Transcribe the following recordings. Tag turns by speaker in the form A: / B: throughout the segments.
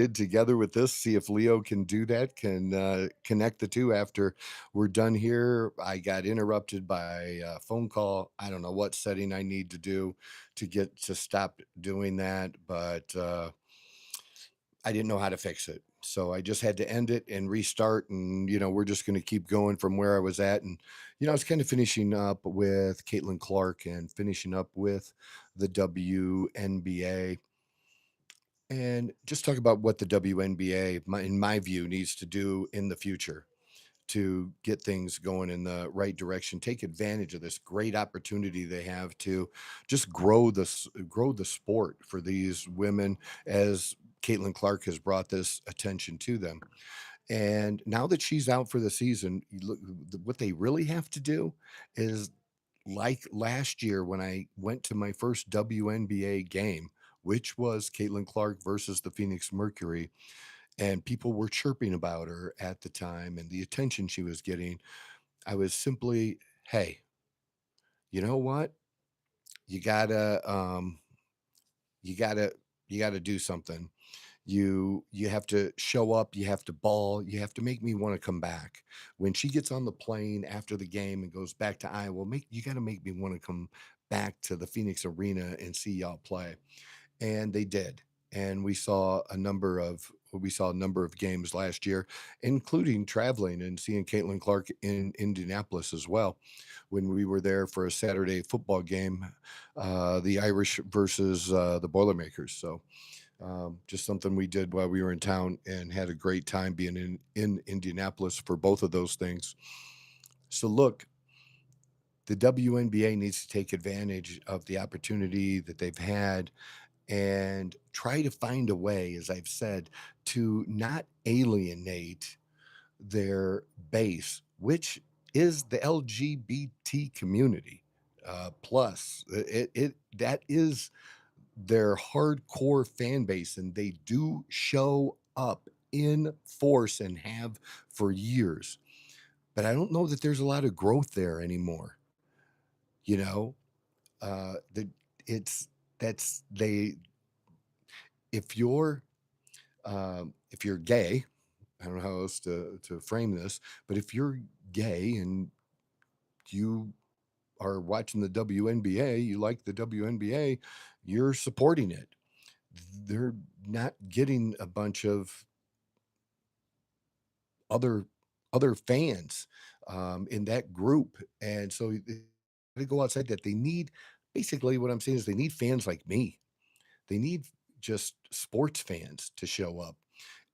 A: it together with this, see if Leo can do that, can connect the two after we're done here. I got interrupted by a phone call. I don't know what setting I need to do to get to stop doing that, but I didn't know how to fix it. So I just had to end it and restart. And, we're just going to keep going from where I was at. And, I was kind of finishing up with Caitlin Clark and finishing up with the WNBA and just talk about what the WNBA, in my view, needs to do in the future to get things going in the right direction. Take advantage of this great opportunity they have to just grow the sport for these women, as Caitlin Clark has brought this attention to them. And now that she's out for the season, what they really have to do is, like last year when I went to my first WNBA game, which was Caitlin Clark versus the Phoenix Mercury, and people were chirping about her at the time and the attention she was getting. I was simply, hey, you know what? You gotta, you gotta, you gotta do something. You have to show up, you have to ball, you have to make me want to come back. When she gets on the plane after the game and goes back to Iowa, make you got to make me want to come back to the Phoenix Arena and see y'all play. And they did. And we saw a number of games last year, including traveling and seeing Caitlin Clark in Indianapolis as well. When we were there for a Saturday football game, the Irish versus the Boilermakers. So just something we did while we were in town and had a great time being in Indianapolis for both of those things. So look, the WNBA needs to take advantage of the opportunity that they've had and try to find a way, as I've said, to not alienate their base, which is the LGBT community. Plus, that is their hardcore fan base, and they do show up in force and have for years. But I don't know that there's a lot of growth there anymore. You know, the it's that's they if you're if you're gay, I don't know how else to frame this, but if you're gay and you are watching the WNBA, you like the WNBA, you're supporting it. They're not getting a bunch of other other fans in that group, and so they go outside that. They need basically what I'm saying is they need fans like me. They need just sports fans to show up.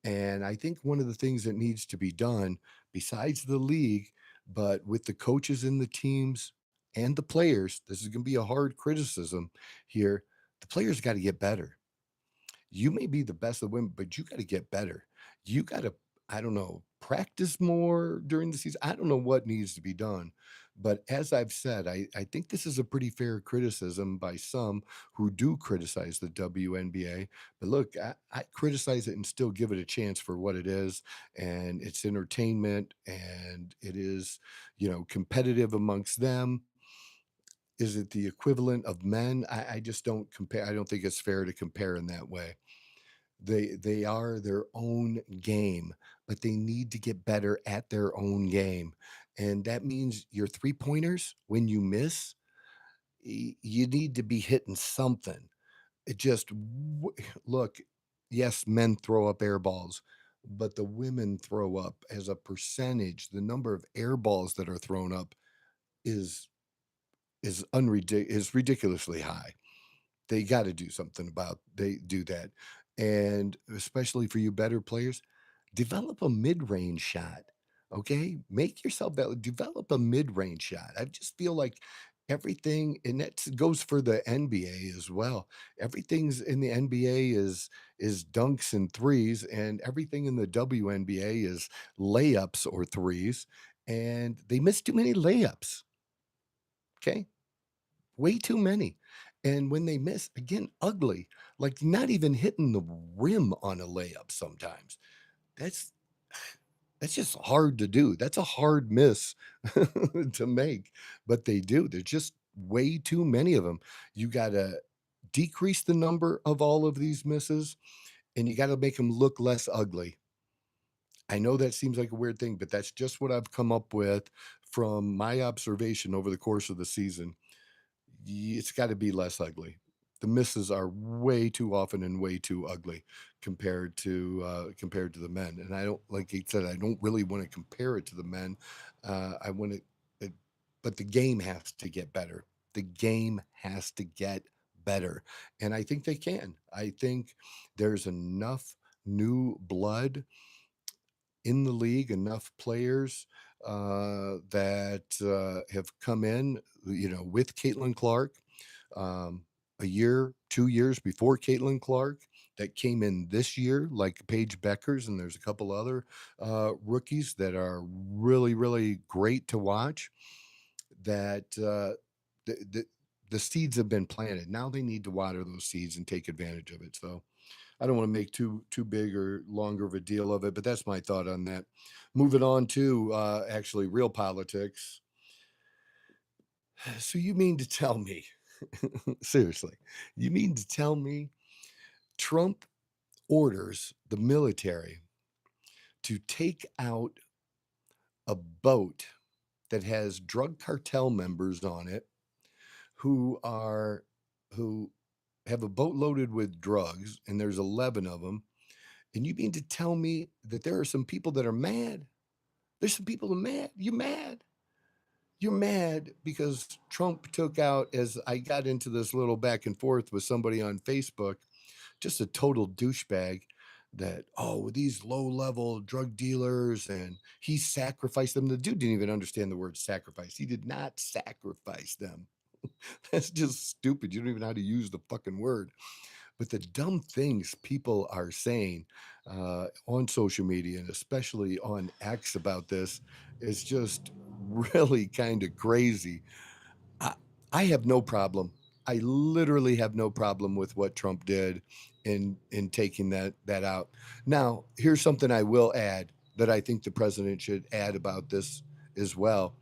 A: And I think one of the things that needs to be done, besides the league, but with the coaches and the teams and the players, this is going to be a hard criticism here. The players got to get better. You may be the best of women, but you got to get better. You got to, I don't know, practice more during the season. I don't know what needs to be done. But as I've said, I think this is a pretty fair criticism by some who do criticize the WNBA. But look, I criticize it and still give it a chance for what it is. And it's entertainment and it is, competitive amongst them. Is it the equivalent of men? I just don't compare. I don't think it's fair to compare in that way. They are their own game, but they need to get better at their own game. And that means your three-pointers, when you miss, you need to be hitting something. It just look, yes, men throw up air balls, but the women throw up as a percentage. The number of air balls that are thrown up is is ridiculously high. They gotta do something about they do that, and especially for you better players, develop a mid-range shot, okay? Make yourself better, develop a mid-range shot. I just feel like everything and that goes for the NBA as well. Everything's in the NBA is dunks and threes, and everything in the WNBA is layups or threes, and they miss too many layups, okay? Way too many. And when they miss, again, ugly, like not even hitting the rim on a layup sometimes. That's that's just hard to do. That's a hard miss to make, but they do. There's just way too many of them. You got to decrease the number of all of these misses and you got to make them look less ugly. I know that seems like a weird thing, but that's just what I've come up with from my observation over the course of the season. It's got to be less ugly. The misses are way too often and way too ugly compared to the men. And I don't, like he said, I don't really want to compare it to the men. I want it, but the game has to get better. The game has to get better, and I think they can. I think there's enough new blood in the league, enough players that have come in, with Caitlin Clark, um, a year, 2 years before Caitlin Clark, that came in this year, like Paige Beckers, and there's a couple other rookies that are really, really great to watch. That the, the the seeds have been planted. Now they need to water those seeds and take advantage of it. So I don't want to make too big or longer of a deal of it, but that's my thought on that. Moving on to actually real politics. So you mean to tell me, seriously, you mean to tell me Trump orders the military to take out a boat that has drug cartel members on it who are who have a boat loaded with drugs, and there's 11 of them. And you mean to tell me that there are some people that are mad? There's some people that are mad. You're mad. You're mad because Trump took out, as I got into this little back and forth with somebody on Facebook, just a total douchebag that, oh, these low level drug dealers, and he sacrificed them. The dude didn't even understand the word sacrifice. He did not sacrifice them. That's just stupid. You don't even know how to use the fucking word. But the dumb things people are saying on social media, and especially on X about this, is just really kind of crazy. I, I have no problem. I literally have no problem with what Trump did in taking that out. Now, here's something I will add that I think the president should add about this as well,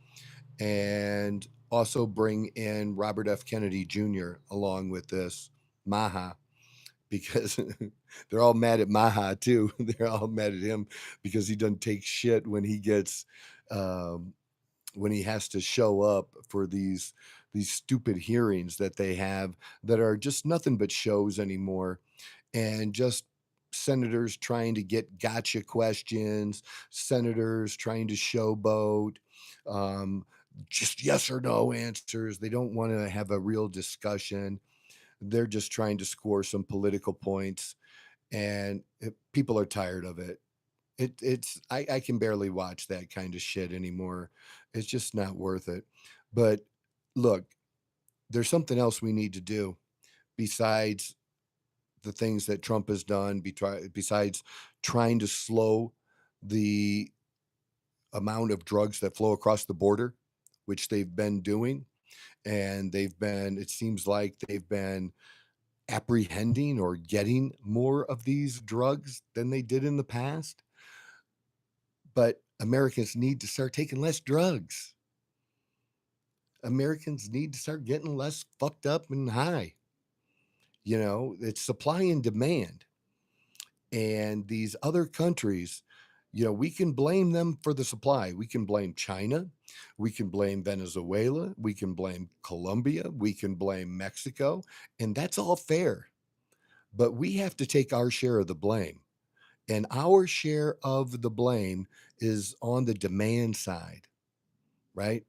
A: and also bring in Robert F. Kennedy Jr. along with this, MAHA, because they're all mad at MAHA too. They're all mad at him because he doesn't take shit um, when he has to show up for these stupid hearings that they have that are just nothing but shows anymore, and just senators trying to get gotcha questions, senators trying to showboat, um, just yes or no answers. They don't want to have a real discussion. They're just trying to score some political points, and people are tired of it. I can barely watch that kind of shit anymore. It's just not worth it. But look, there's something else we need to do besides the things that Trump has done, besides trying to slow the amount of drugs that flow across the border, which they've been doing. And it seems like they've been apprehending or getting more of these drugs than they did in the past. But Americans need to start taking less drugs. Americans need to start getting less fucked up and high. It's supply and demand. And these other countries, we can blame them for the supply. We can blame China. We can blame Venezuela. We can blame Colombia. We can blame Mexico. And that's all fair. But we have to take our share of the blame. And our share of the blame is on the demand side, right?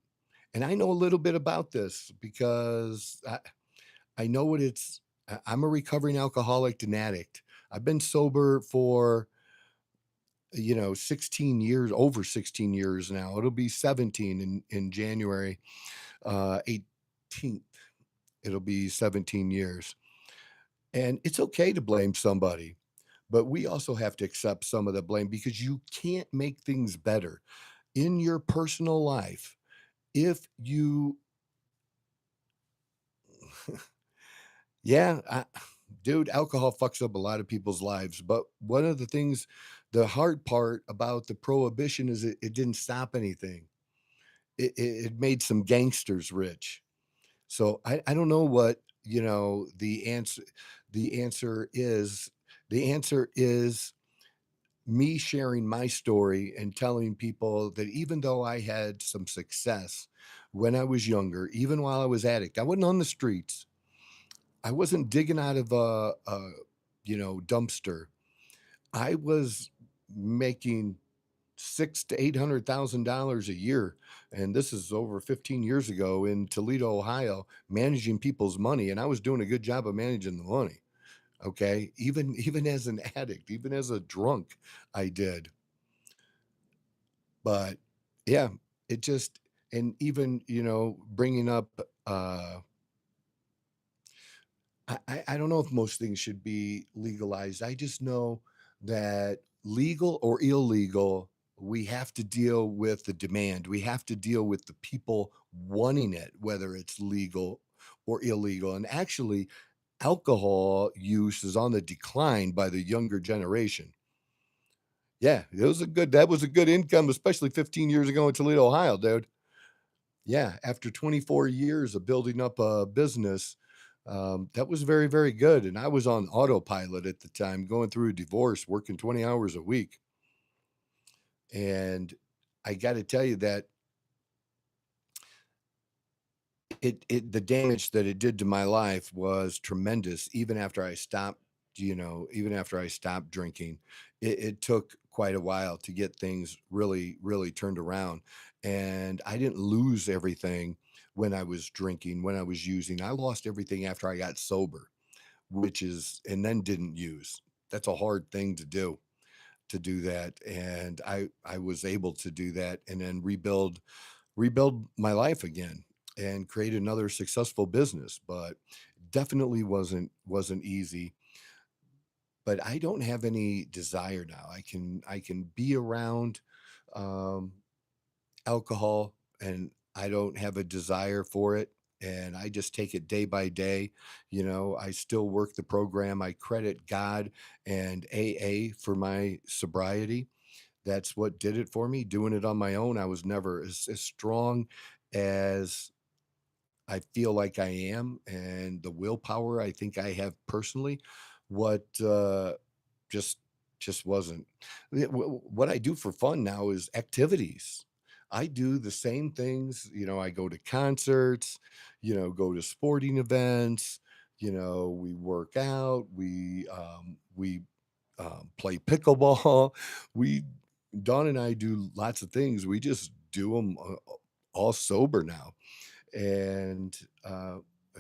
A: And I know a little bit about this because I know what it's. I'm a recovering alcoholic and addict. I've been sober for 16 years, over 16 years now. It'll be 17 in January 18th. It'll be 17 years. And it's okay to blame somebody, but we also have to accept some of the blame because you can't make things better in your personal life if you yeah, dude, alcohol fucks up a lot of people's lives. But one of the things, the hard part about the prohibition is it didn't stop anything. It made some gangsters rich. So I don't know what the answer is. The answer is me sharing my story and telling people that even though I had some success when I was younger, even while I was addict, I wasn't on the streets. I wasn't digging out of a dumpster. I was making six to $800,000 a year, and this is over 15 years ago in Toledo, Ohio, managing people's money, and I was doing a good job of managing the money. Okay, even as an addict, even as a drunk, I did. But yeah, it just and even bringing up I don't know if most things should be legalized. I just know that legal or illegal, we have to deal with the demand. We have to deal with the people wanting it, whether it's legal or illegal. And actually, alcohol use is on the decline by the younger generation. Yeah, that was a good income, especially 15 years ago in Toledo, Ohio, dude. Yeah, after 24 years of building up a business, that was very, very good, and I was on autopilot at the time, going through a divorce, working 20 hours a week, and I gotta tell you that the damage that it did to my life was tremendous even after I stopped, even after I stopped drinking. It took quite a while to get things really, really turned around, and I didn't lose everything when I was drinking, when I was using. I lost everything after I got sober, which is and then didn't use. That's a hard thing to do that, and I was able to do that and then rebuild my life again and create another successful business, but definitely wasn't easy. But I don't have any desire now. I can be around um, alcohol, and I don't have a desire for it. And I just take it day by day. I still work the program. I credit God and AA for my sobriety. That's what did it for me. Doing it on my own, I was never as strong as I feel like I am, and the willpower I think I have personally, what just wasn't. What I do for fun now is activities. I do the same things. I go to concerts. Go to sporting events. We work out. We play pickleball. We Dawn and I do lots of things. We just do them all sober now, and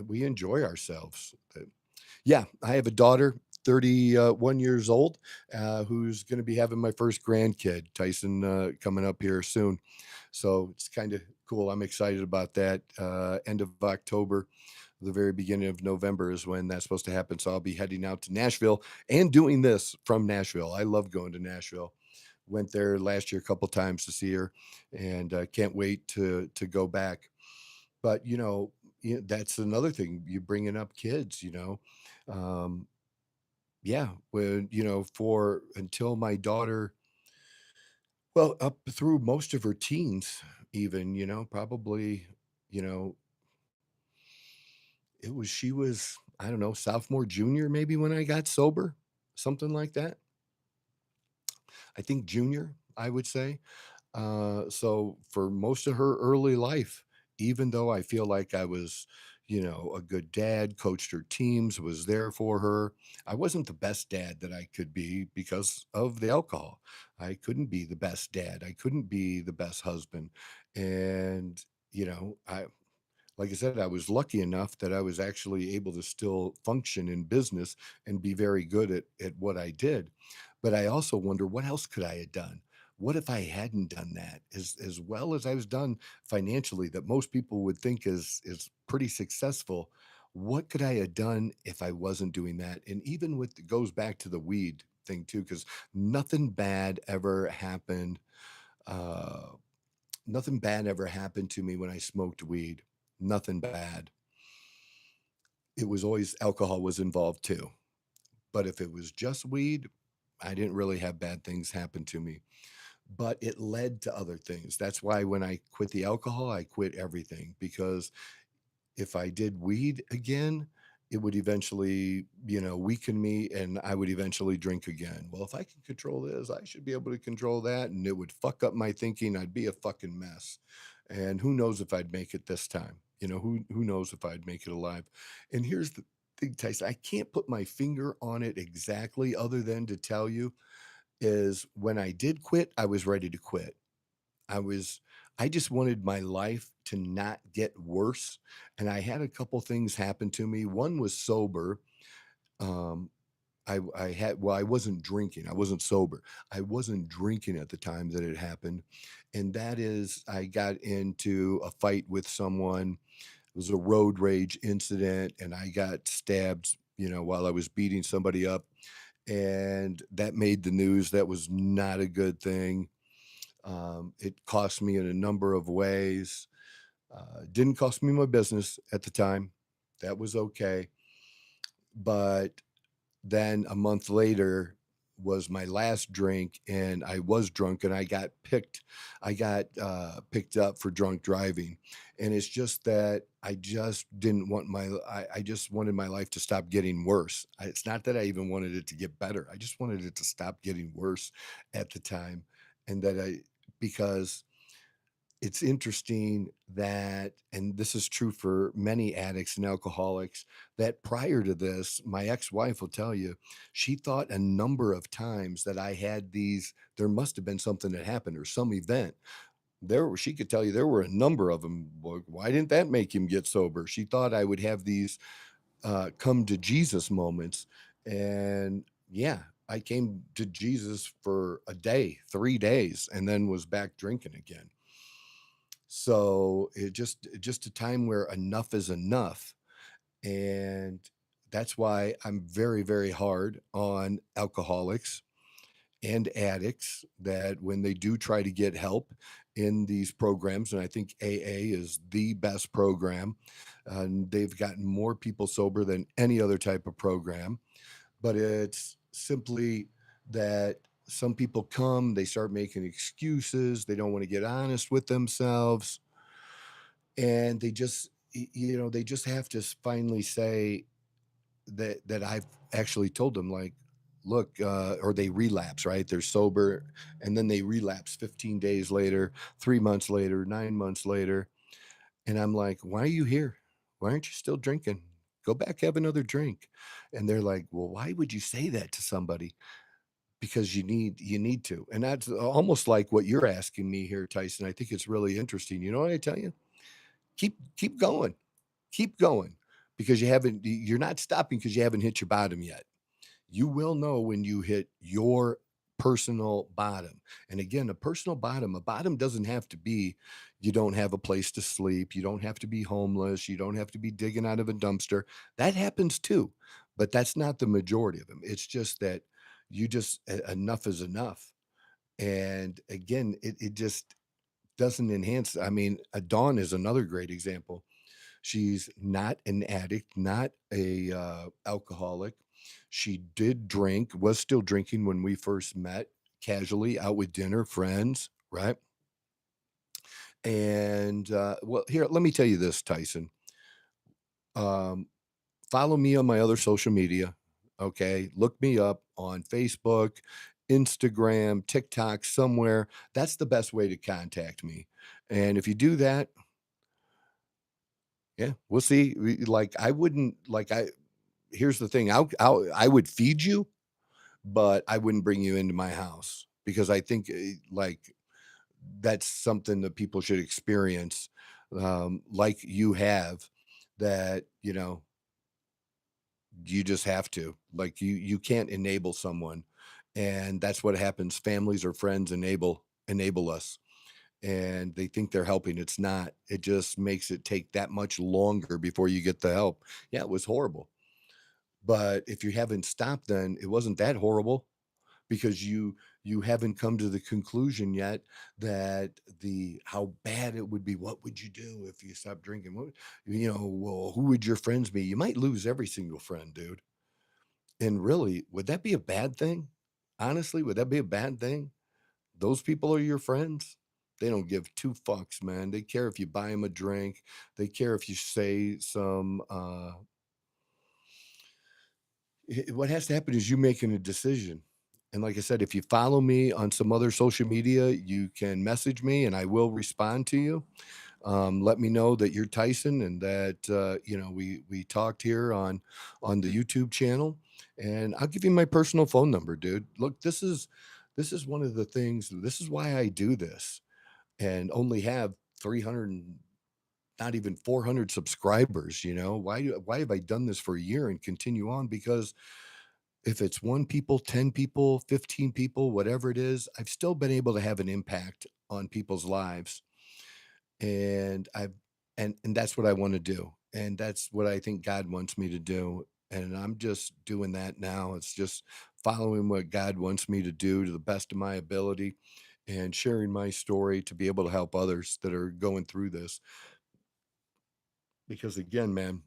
A: we enjoy ourselves. Yeah, I have a daughter, 31 years old, who's going to be having my first grandkid, Tyson, coming up here soon. So it's kind of cool. I'm excited about that. End of October, the very beginning of November is when that's supposed to happen. So I'll be heading out to Nashville and doing this from Nashville. I love going to Nashville. Went there last year a couple times to see her, and can't wait to go back. But that's another thing. You bringing up kids, um, yeah, when for until my daughter, well, up through most of her teens, even probably, you know, she was I don't know sophomore, junior, maybe when I got sober, something like that. I think junior, I would say. So for most of her early life, even though I feel like I was, a good dad, coached her teams, was there for her, I wasn't the best dad that I could be because of the alcohol. I couldn't be the best dad. I couldn't be the best husband. And, I like I said, I was lucky enough that I was actually able to still function in business and be very good at what I did. But I also wonder what else could I have done? What if I hadn't done that as well as I was done financially that most people would think is pretty successful? What could I have done if I wasn't doing that? And even with it goes back to the weed thing too, because nothing bad ever happened. Uh, Nothing bad ever happened to me when I smoked weed. Nothing bad. It was always alcohol was involved too. But if it was just weed, I didn't really have bad things happen to me. But it led to other things. That's why when I quit the alcohol, I quit everything because if I did weed again, it would eventually, weaken me and I would eventually drink again. Well, if I can control this, I should be able to control that. And it would fuck up my thinking. I'd be a fucking mess. And who knows if I'd make it this time? Who knows if I'd make it alive? And here's the thing, Tyson, I can't put my finger on it exactly other than to tell you is when I did quit, I was ready to quit. I was I just wanted my life to not get worse, and I had a couple things happen to me. One was sober. Um, I had well, I wasn't drinking. I wasn't sober. I wasn't drinking at the time that it happened, and that is I got into a fight with someone. It was a road rage incident, and I got stabbed, while I was beating somebody up, and that made the news. That was not a good thing. It cost me in a number of ways. Didn't cost me my business at the time. That was okay. But then a month later was my last drink, and I was drunk, and I got picked up for drunk driving. And it's just that I just didn't want I just wanted my life to stop getting worse. It's not that I even wanted it to get better. I just wanted it to stop getting worse at the time. And because it's interesting that, and this is true for many addicts and alcoholics, that prior to this, my ex-wife will tell you, she thought a number of times that I had there must have been something that happened or some event. She could tell you there were a number of them. Why didn't that make him get sober? She thought I would have these come to Jesus moments. And yeah, I came to Jesus for a day, 3 days, and then was back drinking again. So just a time where enough is enough. And that's why I'm very, very hard on alcoholics and addicts that when they do try to get help in these programs, and I think AA is the best program, and they've gotten more people sober than any other type of program. But it's simply that some people come, they start making excuses, they don't want to get honest with themselves, and they just have to finally say that I've actually told them, like, look, or they relapse, right? They're sober and then they relapse 15 days later, 3 months later, 9 months later, and I'm like, why are you here? Why aren't you still drinking? Go back, have another drink. And they're like, well, why would you say that to somebody? Because you need to. And that's almost like what you're asking me here, Tyson. I think it's really interesting. You know what I tell you? Keep going. Keep going, because you're not stopping because you haven't hit your bottom yet. You will know when you hit your personal bottom. And again, a bottom doesn't have to be you don't have a place to sleep, you don't have to be homeless, you don't have to be digging out of a dumpster. That happens too, but that's not the majority of them. It's just that enough is enough. And again, it just doesn't enhance. I mean, Dawn is another great example. She's not an addict, not a alcoholic. She did drink, was still drinking when we first met, casually out with dinner, friends, right? And well, here, let me tell you this, Tyson. Um, Follow me on my other social media. Okay, look me up on Facebook, Instagram, TikTok, somewhere. That's the best way to contact me. And if you do that, yeah, we'll see. Like I wouldn't like I here's the thing. I would feed you, but I wouldn't bring you into my house because I think like that's something that people should experience, like you have. That you just have to, like, you can't enable someone, and that's what happens. Families or friends enable us, and they think they're helping. It's not. It just makes it take that much longer before you get the help. Yeah, it was horrible. But if you haven't stopped, then it wasn't that horrible because you haven't come to the conclusion yet that the how bad it would be. What would you do if you stopped drinking? Well, who would your friends be? You might lose every single friend, dude. And really, would that be a bad thing? Honestly, would that be a bad thing? Those people are your friends. They don't give two fucks, man. They care if you buy them a drink. They care if you say some What has to happen is you making a decision. And like I said, if you follow me on some other social media, you can message me and I will respond to you. Let me know that you're Tyson and that we talked here on the YouTube channel, and I'll give you my personal phone number, dude. Look, this is one of the things. This is why I do this, and only have 300 and not even 400 subscribers. Why have I done this for a year and continue on? Because if it's one people, 10 people, 15 people, whatever it is, I've still been able to have an impact on people's lives, and I've and that's what I wanna do, and that's what I think God wants me to do, and I'm just doing that now. It's just following what God wants me to do to the best of my ability and sharing my story to be able to help others that are going through this. Because again, man,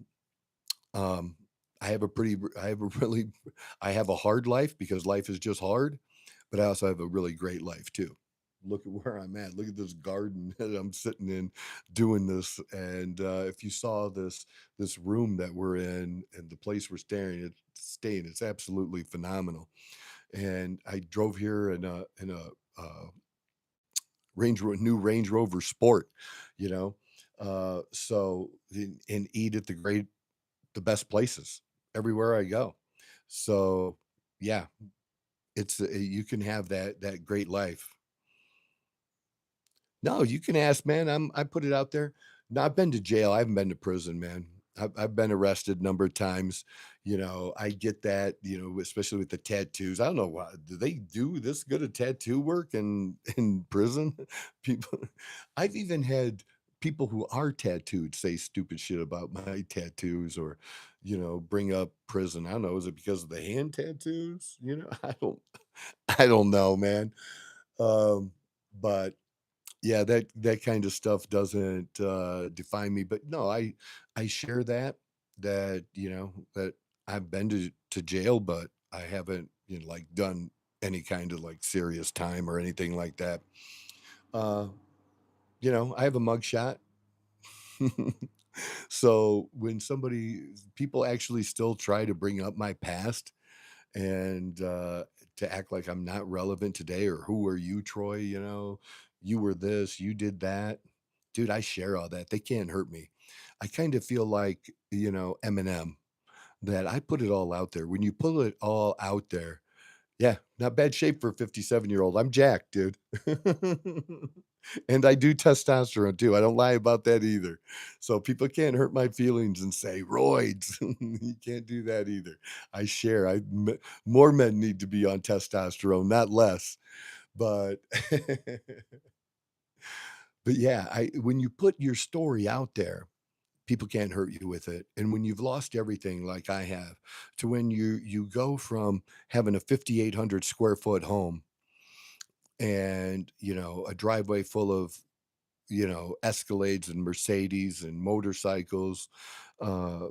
A: um, I have a really I have a hard life because life is just hard, but I also have a really great life too. Look at where I'm at. Look at this garden that I'm sitting in doing this. And if you saw this room that we're in and the place we're staying, it's absolutely phenomenal. And I drove here in a new Range Rover Sport, you know. And eat at the best places everywhere I go. So, yeah, you can have that great life. No, you can ask, man. I put it out there. No, I've been to jail. I haven't been to prison, man. I've been arrested a number of times. I get that, especially with the tattoos. I don't know why. Do they do this good at tattoo work in prison? People I've even had people who are tattooed say stupid shit about my tattoos or, bring up prison. I don't know. Is it because of the hand tattoos? I don't know, man. But yeah, that kind of stuff doesn't, define me, but no, I share that I've been to jail, but I haven't, like, done any kind of, like, serious time or anything like that. Uh, I have a mugshot. So, when people actually still try to bring up my past and, to act like I'm not relevant today or "Who are you, Troy?" "You were this, you did that." Dude, I share all that. They can't hurt me. I kind of feel like, Eminem, that I put it all out there. When you put it all out there, yeah, not bad shape for a 57-year-old. I'm jacked, dude. And I do testosterone too. I don't lie about that either. So people can't hurt my feelings and say roids. You can't do that either. I share. More men need to be on testosterone, not less. But but yeah, I when you put your story out there, people can't hurt you with it. And when you've lost everything like I have, to when you go from having a 5,800 square foot home and, a driveway full of, Escalades and Mercedes and motorcycles, uh,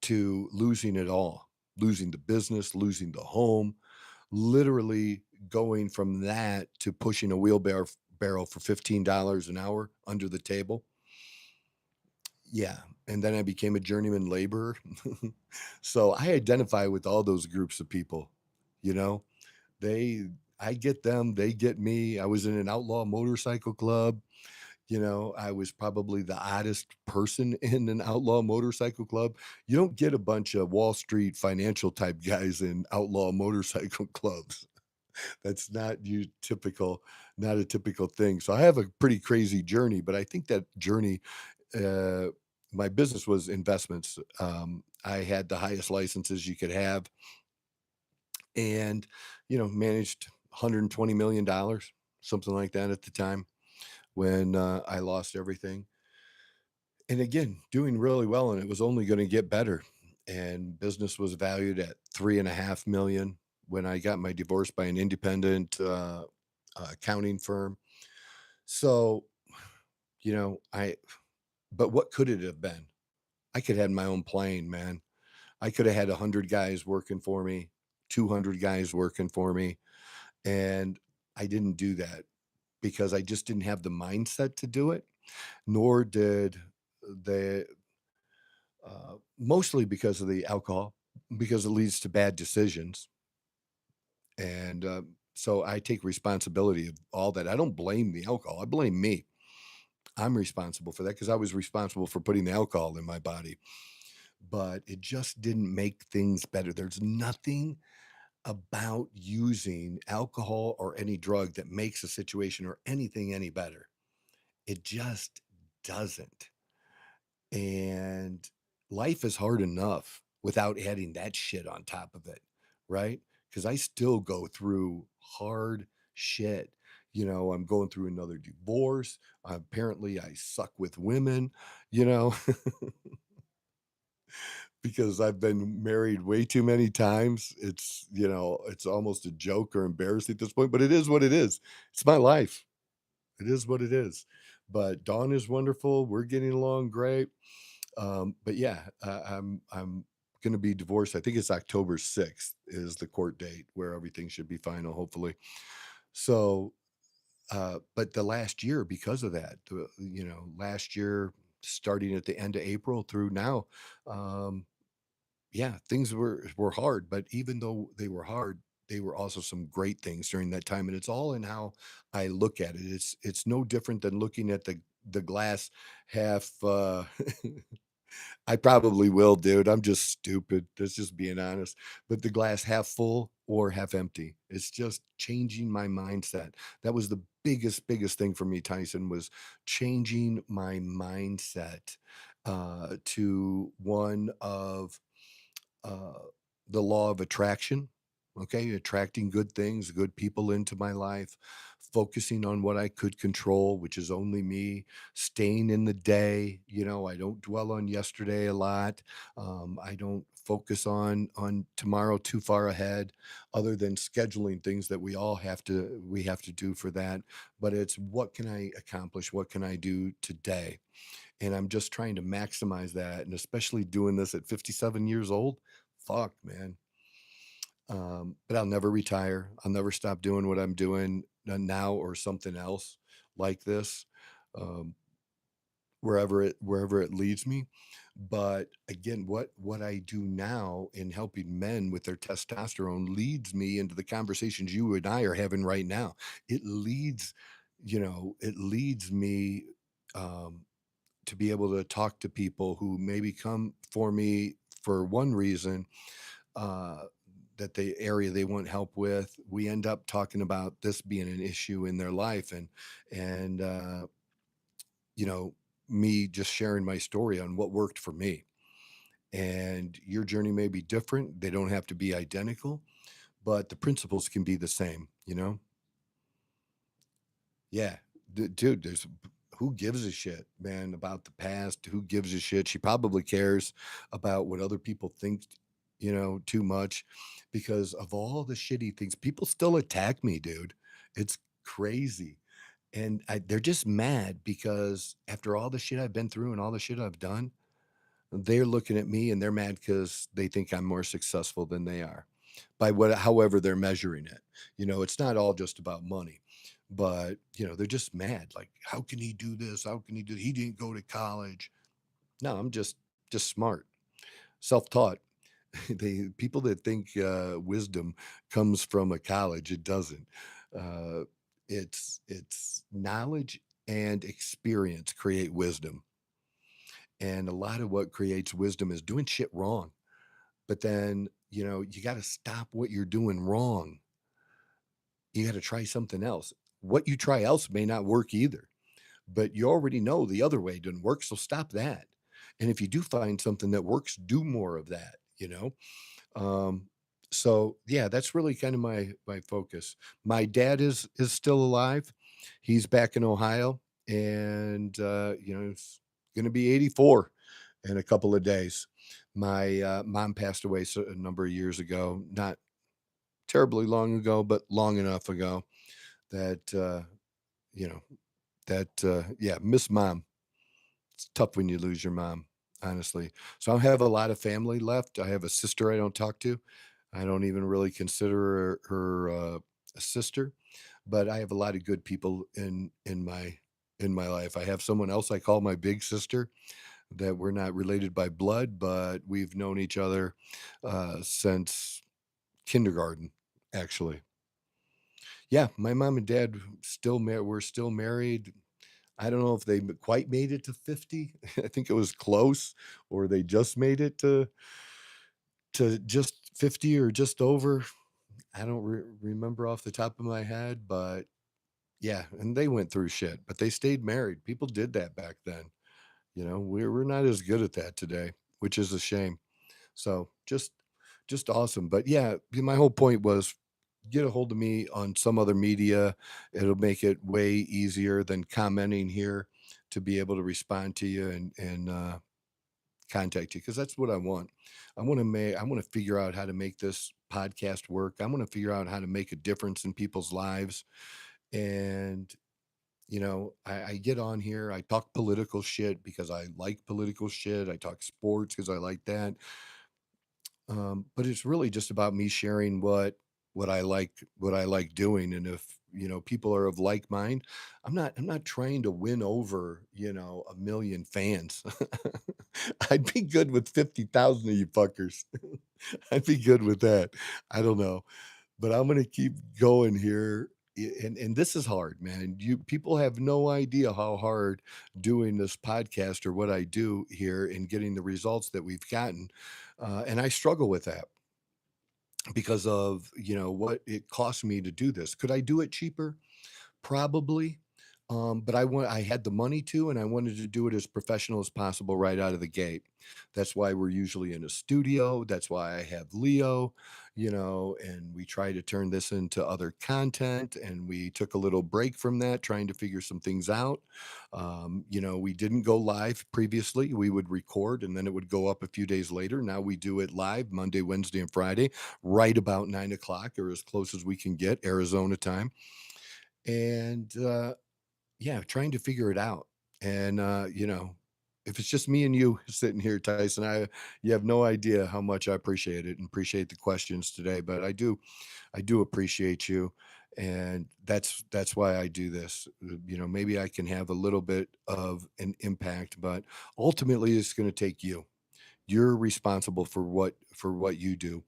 A: to losing it all, losing the business, losing the home, literally going from that to pushing a wheelbarrow barrel for $15 an hour under the table. Yeah, and then I became a journeyman laborer. So I identify with all those groups of people, you know? They I get them, they get me. I was in an outlaw motorcycle club. I was probably the oddest person in an outlaw motorcycle club. You don't get a bunch of Wall Street financial type guys in outlaw motorcycle clubs. That's not a typical thing. So I have a pretty crazy journey, but I think that journey, uh, my business was investments. I had the highest licenses you could have and, managed $120 million, something like that at the time when I lost everything. And again, doing really well, and it was only going to get better. And business was valued at 3.5 million when I got my divorce by an independent accounting firm. So, I but what could it have been? I could have had my own plane, man. I could have had 100 guys working for me, 200 guys working for me, and I didn't do that because I just didn't have the mindset to do it, nor did the mostly because of the alcohol. because it leads to bad decisions. And so I take responsibility of all that. I don't blame the alcohol. I blame me. I'm responsible for that because I was responsible for putting the alcohol in my body, but it just didn't make things better. There's nothing about using alcohol or any drug that makes a situation or anything any better. It just doesn't. And life is hard enough without adding that shit on top of it, right? Because I still go through hard shit. I'm going through another divorce. Apparently, I suck with women, you know, because I've been married way too many times. It's almost a joke or embarrassing at this point, but it is what it is. It's my life. It is what it is. But Dawn is wonderful. We're getting along great. But yeah, I'm gonna be divorced. I think it's October 6th is the court date where everything should be final, hopefully. So, but the last year, because of that, last year, starting at the end of April through now, um, yeah, things were hard. But even though they were hard, they were also some great things during that time. And it's all in how I look at it. It's no different than looking at the glass half I probably will, dude. I'm just stupid. That's just being honest. But the glass half full or half empty. It's just changing my mindset. That was the biggest thing for me, Tyson, was changing my mindset to one of uh, the law of attraction. Okay, attracting good things, good people into my life, focusing on what I could control, which is only me, staying in the day. I don't dwell on yesterday a lot. I don't focus on tomorrow too far ahead, other than scheduling things that we have to do for that. But it's what can I accomplish? What can I do today? And I'm just trying to maximize that, and especially doing this at 57 years old. Fuck, man. But I'll never retire. I'll never stop doing what I'm doing now or something else like this, um, wherever it leads me. But again, what I do now in helping men with their testosterone leads me into the conversations you and I are having right now. It leads me um, to be able to talk to people who maybe come for me for one reason, uh, that the area they want help with. We end up talking about this being an issue in their life, and you know, me just sharing my story on what worked for me. And your journey may be different. They don't have to be identical, but the principles can be the same. Yeah, dude, there's who gives a shit, man, about the past? Who gives a shit? She probably cares about what other people think, too much because of all the shitty things. People still attack me, dude. It's crazy. And they're just mad because after all the shit I've been through and all the shit I've done, they're looking at me and they're mad because they think I'm more successful than they are by however they're measuring it. It's not all just about money, but they're just mad. Like, how can he do this? How can he do? He didn't go to college. No, I'm just smart, self-taught. They people that think wisdom comes from a college, it doesn't. Uh, it's knowledge and experience create wisdom, and a lot of what creates wisdom is doing shit wrong. But then you got to stop what you're doing wrong. You got to try something else. What you try else may not work either, but you already know the other way didn't work. So stop that. And if you do find something that works, do more of that. Um, so yeah, that's really kind of my focus. My dad is still alive. He's back in Ohio, and he's going to be 84 in a couple of days. My mom passed away a number of years ago, not terribly long ago, but long enough ago that you know yeah, miss mom. It's tough when you lose your mom, honestly. So I have a lot of family left. I have a sister I don't talk to. I don't even really consider her a sister, but I have a lot of good people in my life. I have someone else I call my big sister that we're not related by blood, but we've known each other since kindergarten, actually. Yeah, my mom and dad we're still married. I don't know if they quite made it to 50. I think it was close, or they just made it to just 50 or just over. I don't remember off the top of my head, but yeah, and they went through shit, but they stayed married. People did that back then. We're not as good at that today, which is a shame. So just awesome. But yeah, my whole point was get a hold of me on some other media. It'll make it way easier than commenting here to be able to respond to you and contact you, because that's what I want. I want to figure out how to make this podcast work. I want to figure out how to make a difference in people's lives. And I get on here, I talk political shit because I like political shit. I talk sports because I like that. But it's really just about me sharing what I like doing. And if people are of like mind, I'm not trying to win over, a million fans. I'd be good with 50,000 of you fuckers. I'd be good with that. I don't know, but I'm gonna keep going here. And this is hard, man. You people have no idea how hard doing this podcast or what I do here and getting the results that we've gotten. And I struggle with that because of what it cost me to do this. Could I do it cheaper? Probably. But I had the money to, and I wanted to do it as professional as possible right out of the gate. That's why we're usually in a studio. That's why I have Leo, and we try to turn this into other content. And we took a little break from that, trying to figure some things out. We didn't go live previously. We would record and then it would go up a few days later. Now we do it live Monday, Wednesday, and Friday, right about 9 o'clock, or as close as we can get, Arizona time. And yeah, trying to figure it out. And if it's just me and you sitting here, Tyson, you have no idea how much I appreciate it and appreciate the questions today. But I do appreciate you. And that's why I do this. Maybe I can have a little bit of an impact, but ultimately it's going to take you. You're responsible for what you do.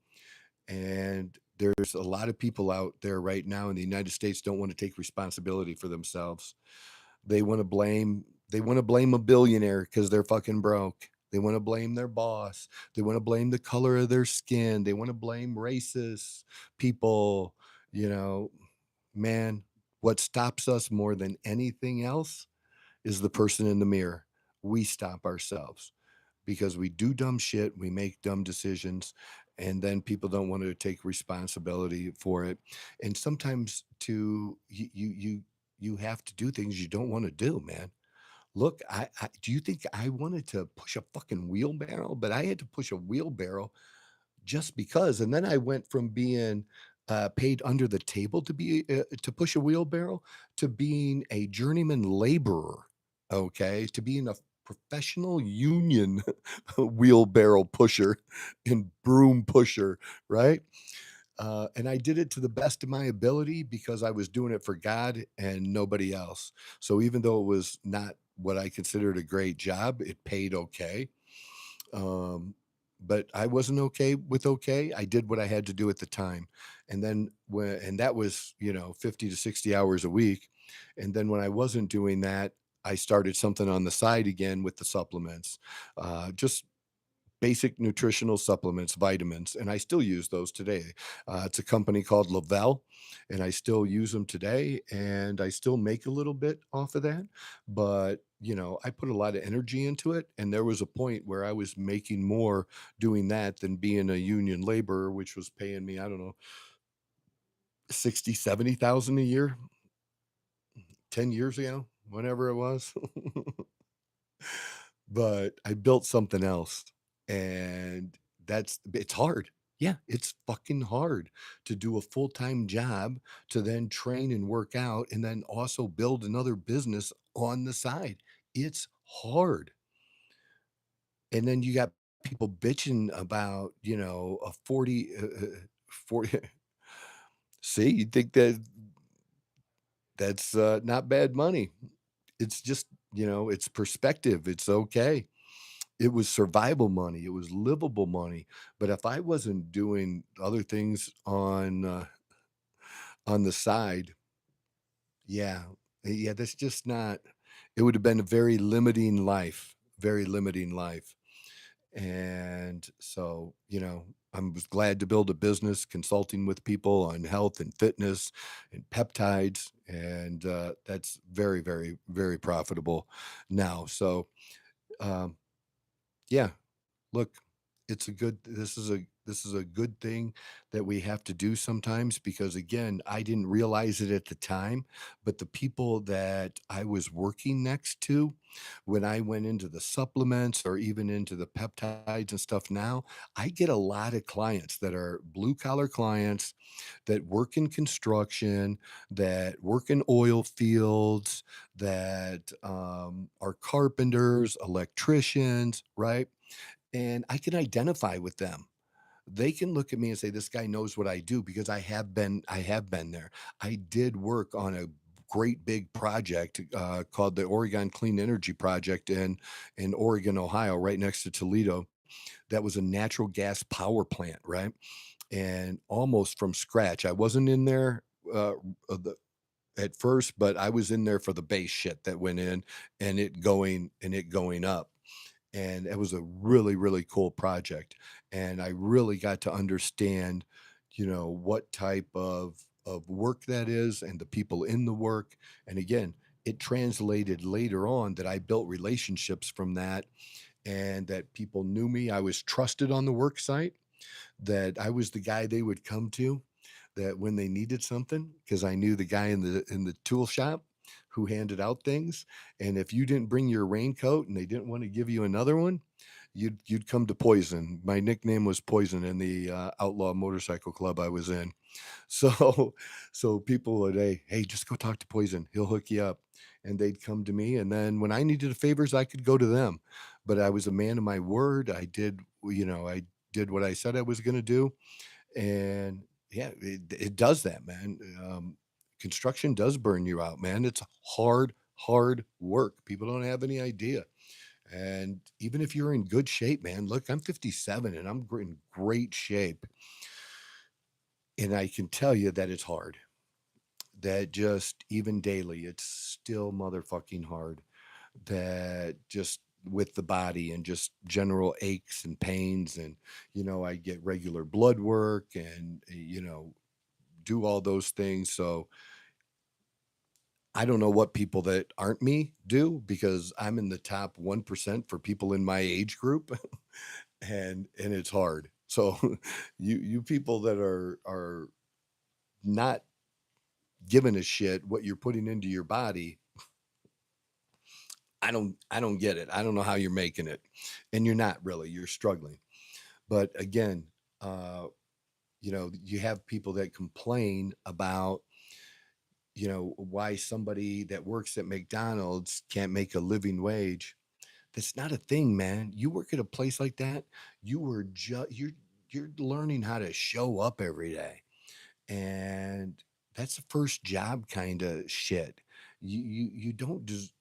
A: And there's a lot of people out there right now in the United States don't want to take responsibility for themselves. They want to blame a billionaire because they're fucking broke. They want to blame their boss. They want to blame the color of their skin. They want to blame racist people. You know, man, what stops us more than anything else is the person in the mirror. We stop ourselves because we do dumb shit, we make dumb decisions, and then people don't want to take responsibility for it. And sometimes you have to do things you don't want to do, man. Look, I do you think I wanted to push a fucking wheelbarrow? But I had to push a wheelbarrow just because. And then I went from being paid under the table to push a wheelbarrow to being a journeyman laborer. Okay, to being a professional union wheelbarrow pusher and broom pusher, right? And I did it to the best of my ability because I was doing it for God and nobody else. So even though it was not what I considered a great job, it paid okay. Um, but I wasn't okay with okay. I did what I had to do at the time. And then and that was, 50 to 60 hours a week. And then when I wasn't doing that, I started something on the side again with the supplements. Just basic nutritional supplements, vitamins, and I still use those today. It's a company called Lavelle, and I still use them today, and I still make a little bit off of that. But I put a lot of energy into it, and there was a point where I was making more doing that than being a union laborer, which was paying me, I don't know, 60, 70,000 a year, 10 years ago, whenever it was. But I built something else, and it's hard. Yeah, it's fucking hard to do a full-time job, to then train and work out, and then also build another business on the side. It's hard. And then you got people bitching about, a 40 see, you think that's, not bad money. It's just, it's perspective. It's okay. it was survival money, it was livable money, but if I wasn't doing other things on the side, yeah, yeah, that's just not it would have been a very limiting life. And so, I was glad to build a business consulting with people on health and fitness and peptides. And that's very, very, very profitable now. So, um, yeah, look, it's a good this is a good thing that we have to do sometimes because again, I didn't realize it at the time, but the people that I was working next to when I went into the supplements or even into the peptides and stuff now, I get a lot of clients that are blue collar clients that work in construction, that work in oil fields, that are carpenters, electricians, right? And I can identify with them. They can look at me and say, "This guy knows what I do," because I have been there. I did work on a great big project, called the Oregon Clean Energy Project in Oregon, Ohio, right next to Toledo. That was a natural gas power plant, right? And almost from scratch. I wasn't in there, the at first, but I was in there for the base shit that went in and it going up. And it was a really, really cool project. And I really got to understand, what type of work that is and the people in the work. And again, it translated later on that I built relationships from that and that people knew me. I was trusted on the work site, that I was the guy they would come to, that when they needed something, because I knew the guy in the tool shop who handed out things, and if you didn't bring your raincoat and they didn't want to give you another one, you'd come to Poison. My nickname was Poison in the Outlaw Motorcycle Club I was in. So so people would, hey, just go talk to Poison. He'll hook you up. And they'd come to me. And then when I needed favors, I could go to them. But I was a man of my word. I did what I said I was going to do. And yeah, it does that, man. Construction does burn you out, man. It's hard, hard work. People don't have any idea. And even if you're in good shape, man, look, I'm 57 and in great shape. And I can tell you that it's hard. That just even daily, it's still motherfucking hard. That just with the body and just general aches and pains. And, I get regular blood work and, do all those things. So I don't know what people that aren't me do because I'm in the top 1% for people in my age group and it's hard. So you people that are not giving a shit what you're putting into your body, I don't get it. I don't know how you're making it. And you're not really. You're struggling. But again, you have people that complain about, why somebody that works at McDonald's can't make a living wage. That's not a thing, man. You work at a place like that, you're learning how to show up every day. And that's the first job kind of shit. You don't just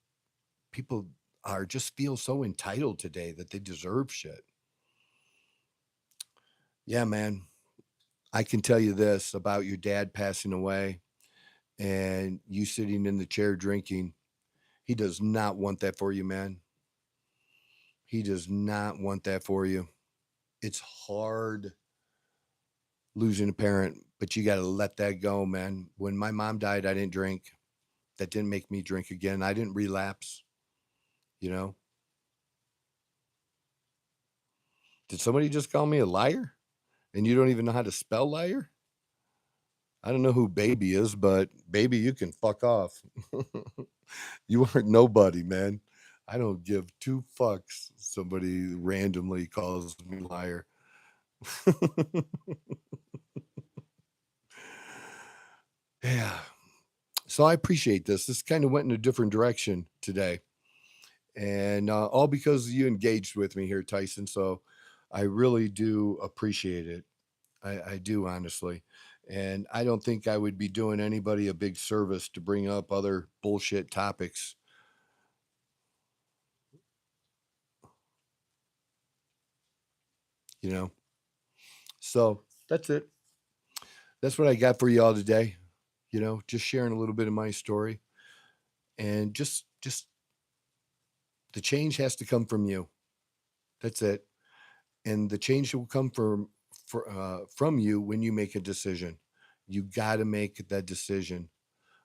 A: people are just feel so entitled today that they deserve shit. Yeah, man. I can tell you this about your dad passing away and you sitting in the chair drinking. He does not want that for you, man. He does not want that for you. It's hard losing a parent, but you got to let that go, man. When my mom died, I didn't drink. That didn't make me drink again. I didn't relapse, you know? Did somebody just call me a liar? And you don't even know how to spell liar? I don't know who baby is, but baby, you can fuck off. You aren't nobody, man. I don't give two fucks. Somebody randomly calls me liar. Yeah. So I appreciate this. This kind of went in a different direction today. And all because you engaged with me here, Tyson. So I really do appreciate it. I do, honestly. And I don't think I would be doing anybody a big service to bring up other bullshit topics. you know. So that's it. That's what I got for you all today. Just sharing a little bit of my story, and just the change has to come from you. That's it. And the change will come from you when you make a decision. You got to make that decision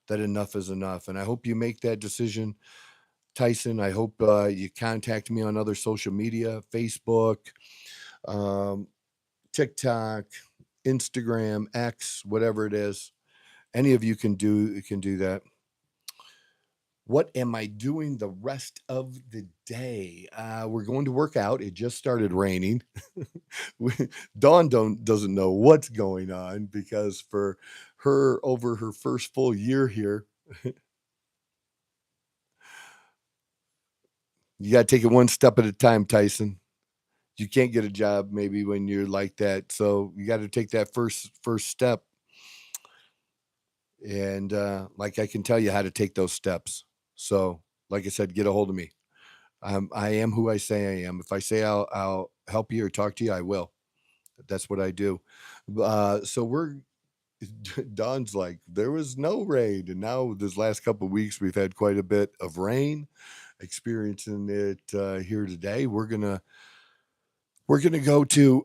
A: that enough is enough. And I hope you make that decision, Tyson. I hope you contact me on other social media, Facebook, um, TikTok, Instagram, X, whatever it is. Any of you can do that. What am I doing the rest of the day? We're going to work out. It just started raining. Dawn doesn't know what's going on because for her, over her first full year here, you got to take it one step at a time, Tyson. You can't get a job maybe when you're like that, so you got to take that first step. And like I can tell you how to take those steps. So, like I said, get a hold of me. I am who I say I am. If I say I'll help you or talk to you, I will. That's what I do. So we're Don's like, there was no rain, and now this last couple of weeks we've had quite a bit of rain. Experiencing it here today. We're gonna go to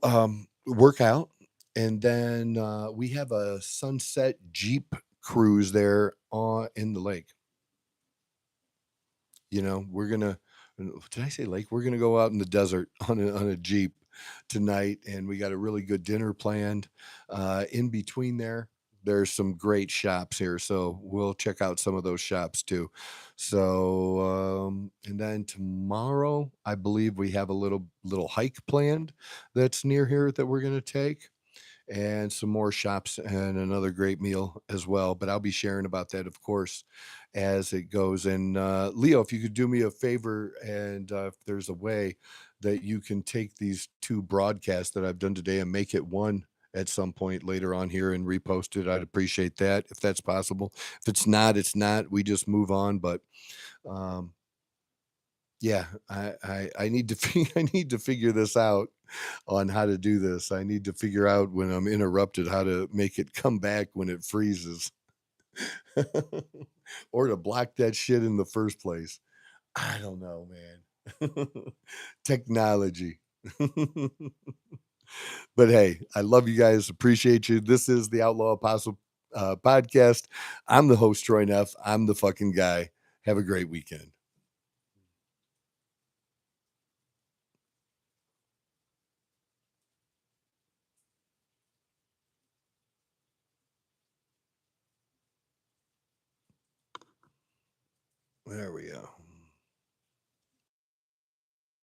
A: work out, and then we have a sunset Jeep cruise there on in the lake. We're gonna. Did I say lake? We're gonna go out in the desert on a Jeep tonight, and we got a really good dinner planned. In between there's some great shops here, so we'll check out some of those shops too. So, and then tomorrow, I believe we have a little hike planned that's near here that we're gonna take, and some more shops and another great meal as well. But I'll be sharing about that, of course, as it goes. And Leo, if you could do me a favor, and if there's a way that you can take these two broadcasts that I've done today and make it one at some point later on here and repost it, I'd appreciate that if that's possible. If it's not, it's not. We just move on. But um, yeah, I need to I need to figure this out on how to do this. I need to figure out when I'm interrupted how to make it come back when it freezes. Or to block that shit in the first place. I don't know, man. Technology. But hey, I love you guys. Appreciate you. This is the Outlaw Apostle podcast. I'm the host, Troy Neff. I'm the fucking guy. Have a great weekend. There we go.